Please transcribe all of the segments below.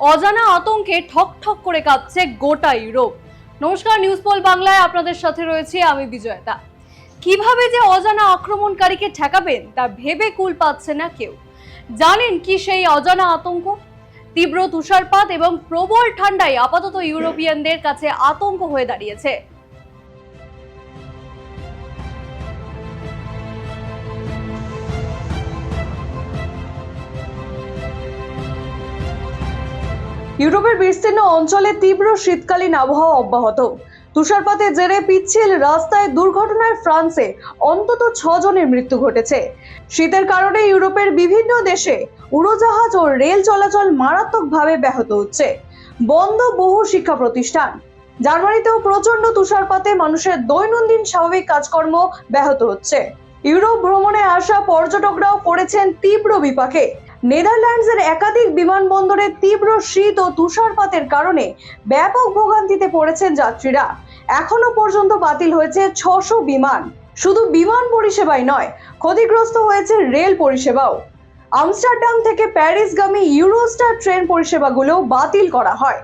অজানা আতঙ্কে ঠকঠক করে কাঁপছে গোটা ইউরোপ। নমস্কার, নিউজ পোল বাংলায় আপনাদের সাথে রয়েছে আমি বিজয়তা। কিভাবে যে অজানা আক্রমণকারীকে ঠেকাবেন তা ভেবে কুল পাচ্ছে না কেউ। জানেন কি সেই অজানা আতঙ্ক? তীব্র তুষারপাত এবং প্রবল ঠান্ডায় আপাতত ইউরোপিয়ানদের কাছে আতঙ্ক হয়ে দাঁড়িয়েছে। ইউরোপের বিস্তীর্ণ অঞ্চলে তীব্র শীতকালীন আবহাওয়া অব্যাহত। তুষারপাতের জেরে পিচ্ছিল রাস্তায় দুর্ঘটনায় ফ্রান্সে অন্তত 6 জনের মৃত্যু ঘটেছে। শীতের কারণে ইউরোপের বিভিন্ন দেশে উড়োজাহাজ ও রেল চলাচল মারাত্মকভাবে ব্যাহত হচ্ছে। বন্ধ বহু শিক্ষা প্রতিষ্ঠান। জার্মানিতেও প্রচন্ড তুষারপাতে মানুষের দৈনন্দিন স্বাভাবিক কাজকর্ম ব্যাহত হচ্ছে। ইউরোপ ভ্রমণে আসা পর্যটকরাও পড়েছেন তীব্র বিপাকে। নেদারল্যান্ডসের একাধিক বিমানবন্দরে তীব্র শীত ও তুষারপাতের কারণে ব্যাপক ভোগান্তিতে পড়েছেন যাত্রীরা। এখনো পর্যন্ত বাতিল হয়েছে 600 বিমান। শুধু বিমান পরিষেবাই নয়, ক্ষতিগ্রস্ত হয়েছে রেল পরিষেবাও। আমস্টারডাম থেকে প্যারিসগামী ইউরোস্টার ট্রেন পরিষেবাগুলোও বাতিল করা হয়।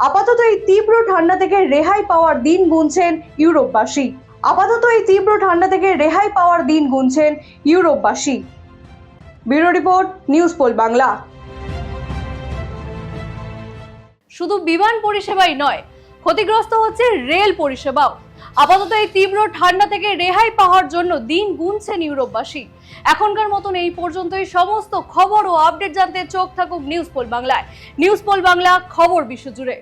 আপাতত এই তীব্র ঠান্ডা থেকে রেহাই পাওয়ার দিন গুনছেন ইউরোপবাসী। Bureau report, news poll Bangla. শুধু বিমান পরিষেবাই নয়, ক্ষতিগ্রস্ত হচ্ছে রেল পরিষেবাও। আপাতত এই তীব্র ঠান্ডা থেকে রেহাই পাওয়ার জন্য দিন গুনছেন ইউরোপবাসী। এখনকার মতন এই পর্যন্তই। সমস্ত খবর ও আপডেট জানতে চোখ থাকুক নিউজ পোল বাংলায়। নিউজ পোল বাংলা, খবর বিশ্বজুড়ে।